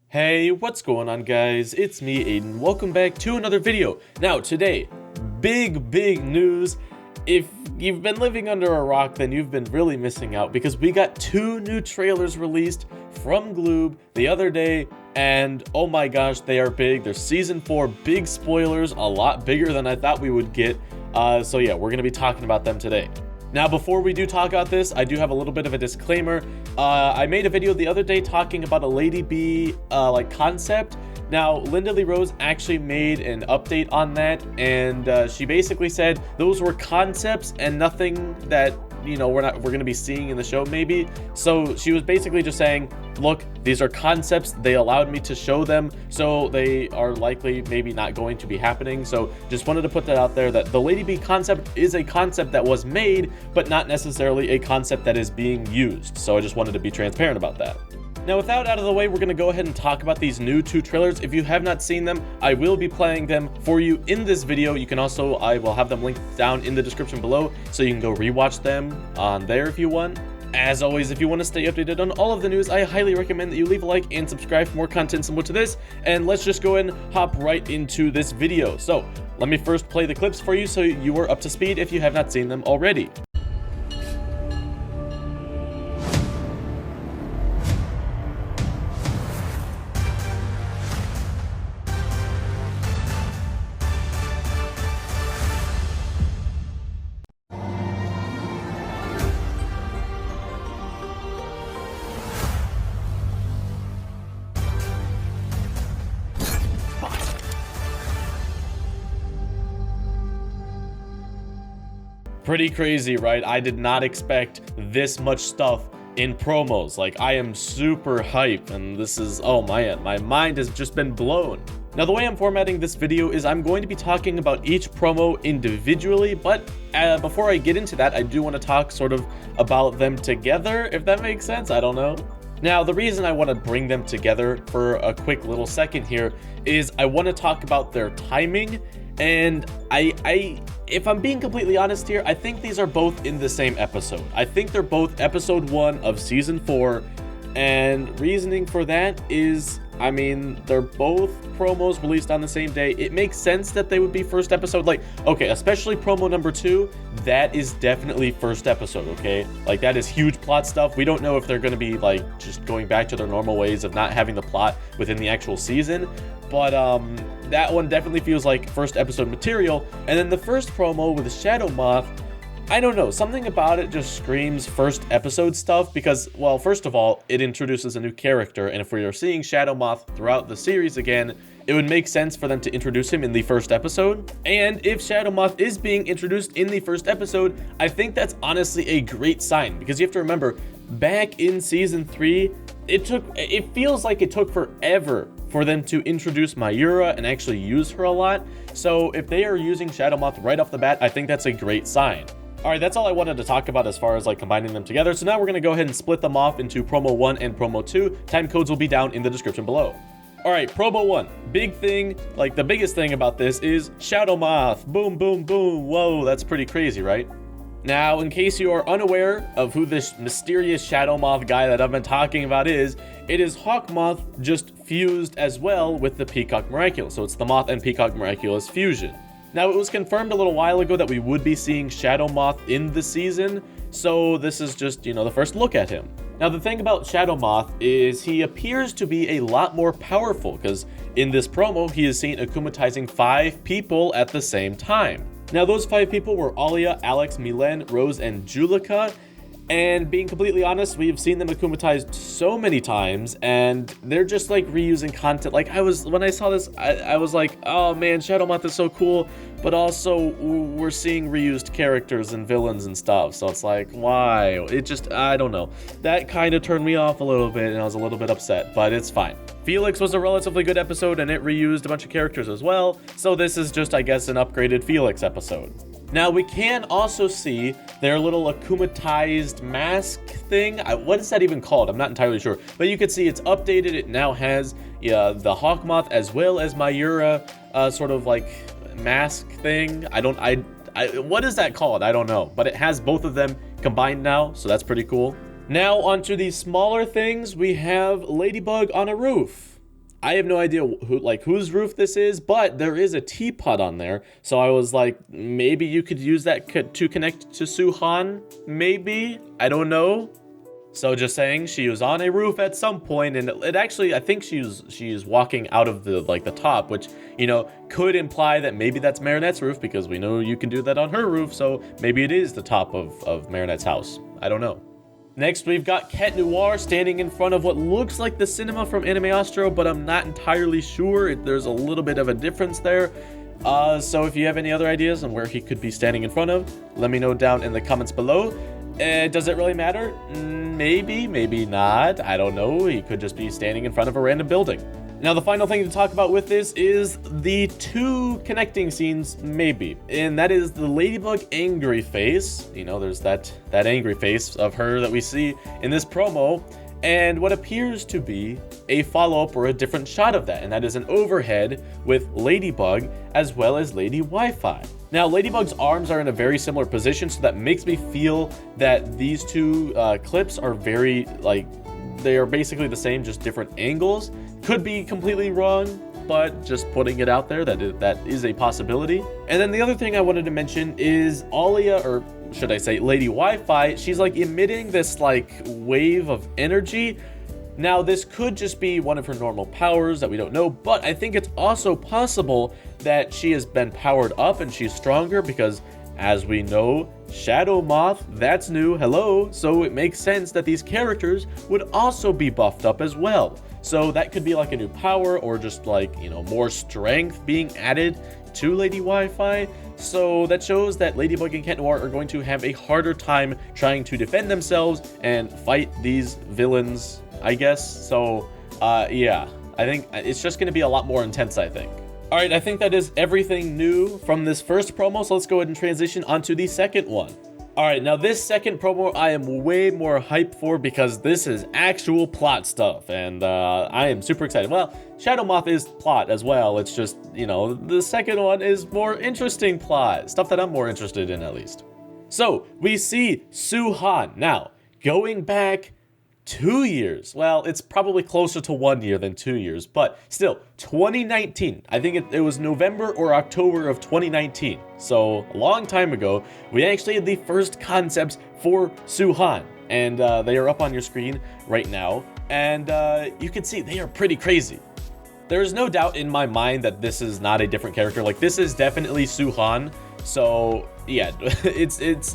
Hey, what's going on guys? It's me, Aiden. Welcome back to another video. Now today, big news. If you've been living under a rock, then you've been really missing out because we got two new trailers released from Gloob the other day, and oh my gosh, they are big. They're season 4 big spoilers, a lot bigger than I thought we would get. So yeah, we're gonna be talking about them today. Now, before we do talk about this, I do have a little bit of a disclaimer. I made a video the other day talking about a LadyBee concept. Now, Linda Lee Rose actually made an update on that, and she basically said those were concepts and nothing that, you know, we're going to be seeing in the show maybe. So she was basically just saying, look, these are concepts. They allowed me to show them, so they are likely maybe not going to be happening. So just wanted to put that out there, that the LadyBee concept is a concept that was made, but not necessarily a concept that is being used. So I just wanted to be transparent about that. Now, with that out of the way, we're going to go ahead and talk about these new two trailers. If you have not seen them, I will be playing them for you in this video. You can also, I will have them linked down in the description below, so you can go rewatch them on there if you want. As always, if you want to stay updated on all of the news, I highly recommend that you leave a like and subscribe for more content similar to this. And let's just go ahead and hop right into this video. So let me first play the clips for you so you are up to speed if you have not seen them already. Pretty crazy, right? I did not expect this much stuff in promos. Like, I am super hyped, and this is, oh man, my mind has just been blown. Now, the way I'm formatting this video is I'm going to be talking about each promo individually, but before I get into that, I do want to talk sort of about them together, if that makes sense. I don't know. Now, the reason I want to bring them together for a quick little second here is I want to talk about their timing, and if I'm being completely honest here, I think these are both in the same episode. I think they're both episode 1 of season 4, and reasoning for that is, I mean, they're both promos released on the same day. It makes sense that they would be first episode. Like, okay, especially promo number 2, that is definitely first episode, okay? Like, that is huge plot stuff. We don't know if they're going to be, like, just going back to their normal ways of not having the plot within the actual season. But, that one definitely feels like first episode material. And then the first promo with Shadow Moth, I don't know, something about it just screams first episode stuff because, well, first of all, it introduces a new character, and if we are seeing Shadow Moth throughout the series again, it would make sense for them to introduce him in the first episode. And if Shadow Moth is being introduced in the first episode, I think that's honestly a great sign, because you have to remember, back in season 3, it feels like it took forever for them to introduce Mayura and actually use her a lot. So if they are using Shadow Moth right off the bat, I think that's a great sign. Alright, that's all I wanted to talk about as far as like combining them together. So now we're going to go ahead and split them off into promo 1 and promo 2. Time codes will be down in the description below. Alright, promo 1. Big thing, like the biggest thing about this is Shadow Moth. Boom, boom, boom. Whoa, that's pretty crazy, right? Now, in case you are unaware of who this mysterious Shadow Moth guy that I've been talking about is, it is Hawk Moth just fused as well with the Peacock Miraculous. So it's the Moth and Peacock Miraculous fusion. Now, it was confirmed a little while ago that we would be seeing Shadow Moth in the season, so this is just, you know, the first look at him. Now, the thing about Shadow Moth is he appears to be a lot more powerful, because in this promo, he is seen akumatizing 5 people at the same time. Now, those 5 people were Alia, Alex, Milen, Rose, and Julika. And being completely honest, we have seen them akumatized so many times, and they're just like reusing content. Like, when I saw this, I was like, oh man, Shadow Moth is so cool, but also we're seeing reused characters and villains and stuff. So it's like, why? It just, I don't know. That kind of turned me off a little bit, and I was a little bit upset, but it's fine. Felix was a relatively good episode, and it reused a bunch of characters as well. So this is just, I guess, an upgraded Felix episode. Now, we can also see their little akumatized mask thing. What is that even called? I'm not entirely sure. But you can see it's updated. It now has the Hawk Moth as well as Mayura sort of like mask thing. What is that called? I don't know. But it has both of them combined now, so that's pretty cool. Now, onto these smaller things. We have Ladybug on a roof. I have no idea whose roof this is, but there is a teapot on there. So I was like, maybe you could use that to connect to Suhan. Maybe, I don't know. So just saying, she was on a roof at some point, and it actually, I think she's walking out of the top, which, you know, could imply that maybe that's Marinette's roof, because we know you can do that on her roof. So maybe it is the top of Marinette's house. I don't know. Next, we've got Cat Noir standing in front of what looks like the cinema from Anime Astro, but I'm not entirely sure. There's a little bit of a difference there. So if you have any other ideas on where he could be standing in front of, let me know down in the comments below. Does it really matter? Maybe, maybe not. I don't know. He could just be standing in front of a random building. Now, the final thing to talk about with this is the 2 connecting scenes, maybe. And that is the Ladybug angry face. You know, there's that angry face of her that we see in this promo. And what appears to be a follow-up or a different shot of that. And that is an overhead with Ladybug as well as Lady Wi-Fi. Now, Ladybug's arms are in a very similar position, so that makes me feel that these 2 clips are very, they are basically the same, just different angles. Could be completely wrong, but just putting it out there that is a possibility. And then the other thing I wanted to mention is Alia, or should I say Lady Wi-Fi, she's like emitting this like wave of energy. Now, this could just be one of her normal powers that we don't know, but I think it's also possible that she has been powered up and she's stronger because, as we know, Shadow Moth, that's new, hello, so it makes sense that these characters would also be buffed up as well. So that could be like a new power, or just like, you know, more strength being added to Lady Wi-Fi. So that shows that Ladybug and Cat Noir are going to have a harder time trying to defend themselves and fight these villains, I guess. So, yeah, I think it's just going to be a lot more intense, I think. All right, I think that is everything new from this first promo, so let's go ahead and transition onto the second one. All right, now this second promo I am way more hyped for because this is actual plot stuff, and I am super excited. Well, Shadow Moth is plot as well. It's just, you know, the second one is more interesting plot, stuff that I'm more interested in at least. So we see Suhan now going back 2 years. Well, it's probably closer to 1 year than 2 years, but still, 2019. I think it was November or October of 2019. So a long time ago, we actually had the first concepts for Suhan, and they are up on your screen right now. And you can see they are pretty crazy. There is no doubt in my mind that this is not a different character. Like, this is definitely Suhan. So yeah,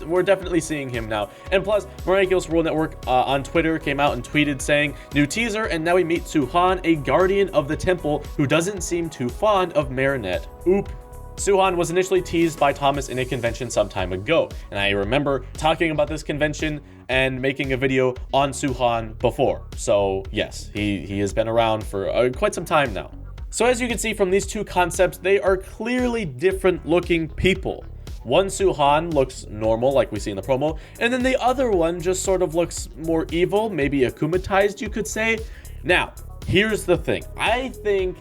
we're definitely seeing him now. And plus, Miraculous World Network on Twitter came out and tweeted saying, "New teaser, and now we meet Suhan, a guardian of the temple who doesn't seem too fond of Marinette." Oop. Suhan was initially teased by Thomas in a convention some time ago, and I remember talking about this convention and making a video on Suhan before. So yes, he has been around for quite some time now. So as you can see from these 2 concepts, they are clearly different looking people. One Suhan looks normal, like we see in the promo, and then the other one just sort of looks more evil, maybe akumatized, you could say. Now, here's the thing. I think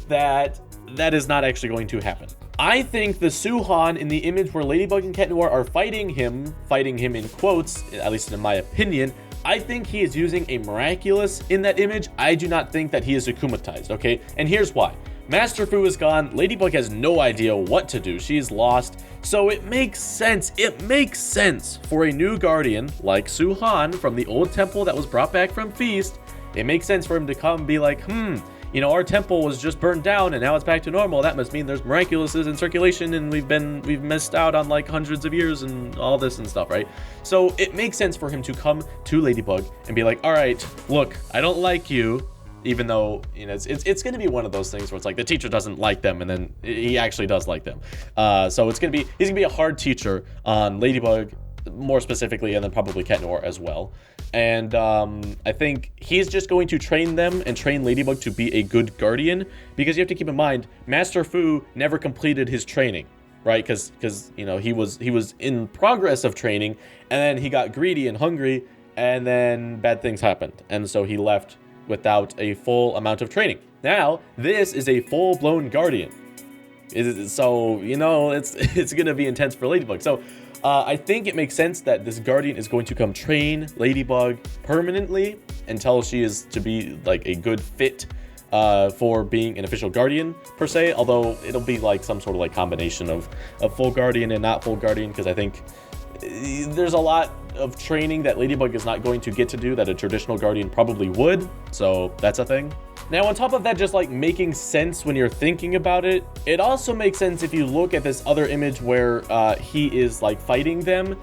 that is not actually going to happen. I think the Suhan in the image where Ladybug and Cat Noir are fighting him in quotes, at least in my opinion, I think he is using a Miraculous in that image. I do not think that he is akumatized, okay? And here's why. Master Fu is gone. Ladybug has no idea what to do. She's lost. So it makes sense for a new guardian like Suhan from the old temple that was brought back from Feast. It makes sense for him to come and be like, you know, our temple was just burned down and now it's back to normal. That must mean there's Miraculouses in circulation and we've missed out on like hundreds of years and all this and stuff, right? So it makes sense for him to come to Ladybug and be like, all right, look, I don't like you, even though, you know, it's going to be one of those things where it's like the teacher doesn't like them and then he actually does like them. So he's going to be a hard teacher on Ladybug more specifically, and then probably Cat Noir as well. And I think he's just going to train them and train Ladybug to be a good guardian, because you have to keep in mind, Master Fu never completed his training, right? Because you know, he was in progress of training, and then he got greedy and hungry, and then bad things happened, and so he left without a full amount of training. Now this is a full-blown guardian, so you know, it's gonna be intense for Ladybug. So I think it makes sense that this guardian is going to come train Ladybug permanently until she is to be like a good fit for being an official guardian per se, although it'll be like some sort of like combination of full guardian and not full guardian, because I think there's a lot of training that Ladybug is not going to get to do that a traditional guardian probably would, so that's a thing. Now, on top of that, just like making sense when you're thinking about it, it also makes sense if you look at this other image where he is like fighting them.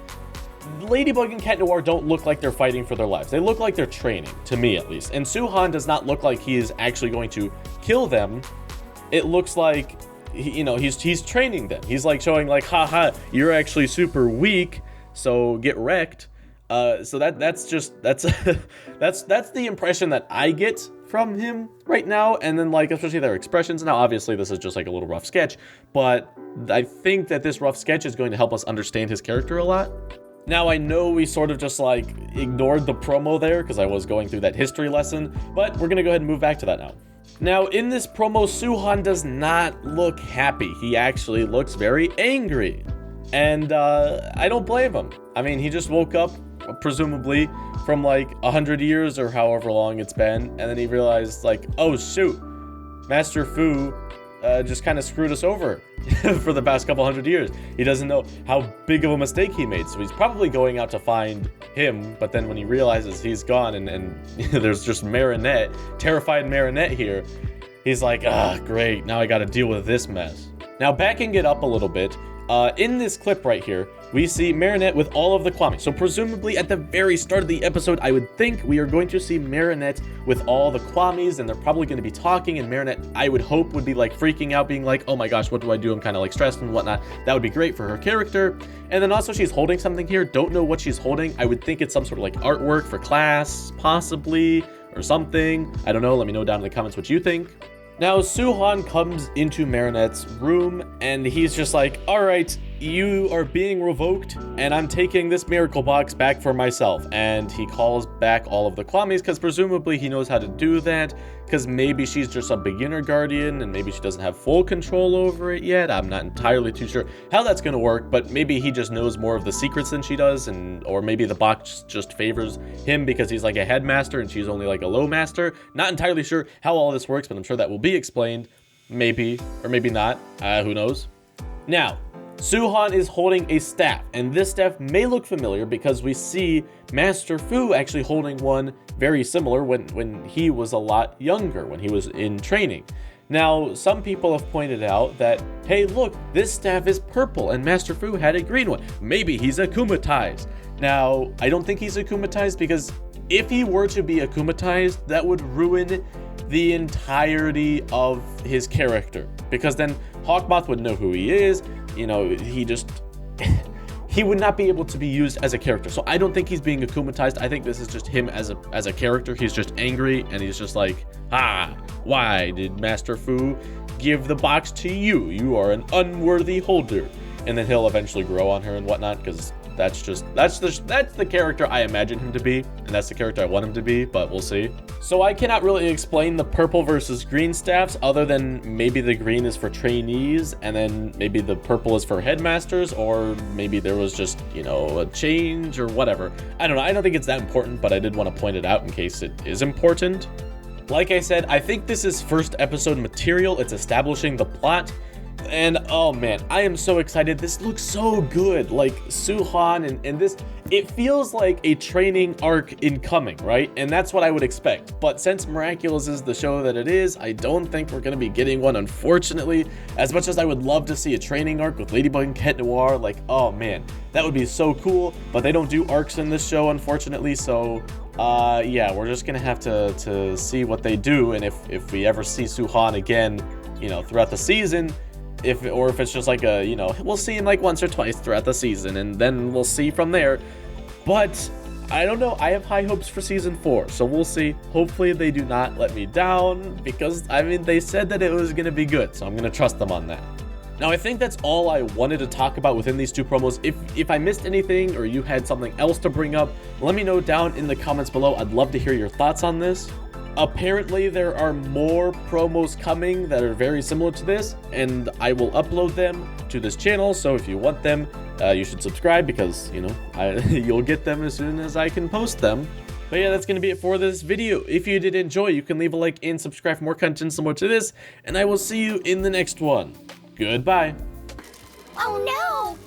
Ladybug and Cat Noir don't look like they're fighting for their lives. They look like they're training, to me at least. And Suhan does not look like he is actually going to kill them. It looks like, he's training them. He's like showing like, haha, you're actually super weak, so get wrecked. So that's the impression that I get from him right now. And then like, especially their expressions. Now, obviously this is just like a little rough sketch, but I think that this rough sketch is going to help us understand his character a lot. Now, I know we sort of just like ignored the promo there because I was going through that history lesson, but we're gonna go ahead and move back to that now. Now, in this promo, Suhan does not look happy. He actually looks very angry. And I don't blame him. I mean, he just woke up, presumably, from like 100 years or however long it's been, and then he realized like, oh shoot, Master Fu just kind of screwed us over for the past couple hundred years. He doesn't know how big of a mistake he made, so he's probably going out to find him, but then when he realizes he's gone and there's just Marinette, terrified Marinette here, he's like, ah, great, now I gotta deal with this mess. Now, backing it up a little bit, in this clip right here, we see Marinette with all of the Kwamis. So presumably at the very start of the episode, I would think we are going to see Marinette with all the Kwamis, and they're probably going to be talking, and Marinette, I would hope, would be like freaking out, being like, oh my gosh, what do I do? I'm kind of like stressed and whatnot. That would be great for her character. And then also she's holding something here. Don't know what she's holding. I would think it's some sort of like artwork for class, possibly, or something. I don't know. Let me know down in the comments what you think. Now, Suhan comes into Marinette's room, and he's just like, all right, you are being revoked, and I'm taking this miracle box back for myself. And he calls back all of the Kwamis, because presumably he knows how to do that, because maybe she's just a beginner guardian, and maybe she doesn't have full control over it yet. I'm not entirely too sure how that's going to work, but maybe he just knows more of the secrets than she does, or maybe the box just favors him because he's like a headmaster and she's only like a low master. Not entirely sure how all this works, but I'm sure that will be explained. Maybe, or maybe not. Who knows? Now, Suhan is holding a staff, and this staff may look familiar because we see Master Fu actually holding one very similar when he was a lot younger, when he was in training. Now, some people have pointed out that, hey, look, this staff is purple and Master Fu had a green one. Maybe he's akumatized. Now, I don't think he's akumatized because if he were to be akumatized, that would ruin the entirety of his character, because then Hawkmoth would know who he is. He would not be able to be used as a character. So I don't think he's being akumatized. I think this is just him as a character. He's just angry, and he's just like, why did Master Fu give the box to you? You are an unworthy holder. And then he'll eventually grow on her and whatnot, because that's the character I imagine him to be, and that's the character I want him to be, but we'll see. So I cannot really explain the purple versus green staffs, other than maybe the green is for trainees, and then maybe the purple is for headmasters, or maybe there was just, a change or whatever. I don't know. I don't think it's that important, but I did want to point it out in case it is important. Like I said, I think this is first episode material. It's establishing the plot. And oh man, I am so excited. This looks so good. Like Suhan and this, it feels like a training arc incoming, right? And that's what I would expect. But since Miraculous is the show that it is, I don't think we're gonna be getting one, unfortunately. As much as I would love to see a training arc with Ladybug and Cat Noir, like, oh man, that would be so cool. But they don't do arcs in this show, unfortunately. So yeah, we're just gonna have to see what they do. And if we ever see Suhan again, throughout the season, if it's just like we'll see him like once or twice throughout the season, and then we'll see from there. But I don't know, I have high hopes for season 4, so we'll see. Hopefully they do not let me down, because they said that it was gonna be good, so I'm gonna trust them on that. Now, I think that's all I wanted to talk about within these two promos. If I missed anything or you had something else to bring up, let me know down in the comments below. I'd love to hear your thoughts on this. Apparently, there are more promos coming that are very similar to this, and I will upload them to this channel. So if you want them, you should subscribe, because, you'll get them as soon as I can post them. But yeah, that's going to be it for this video. If you did enjoy, you can leave a like and subscribe for more content similar to this, and I will see you in the next one. Goodbye. Oh no!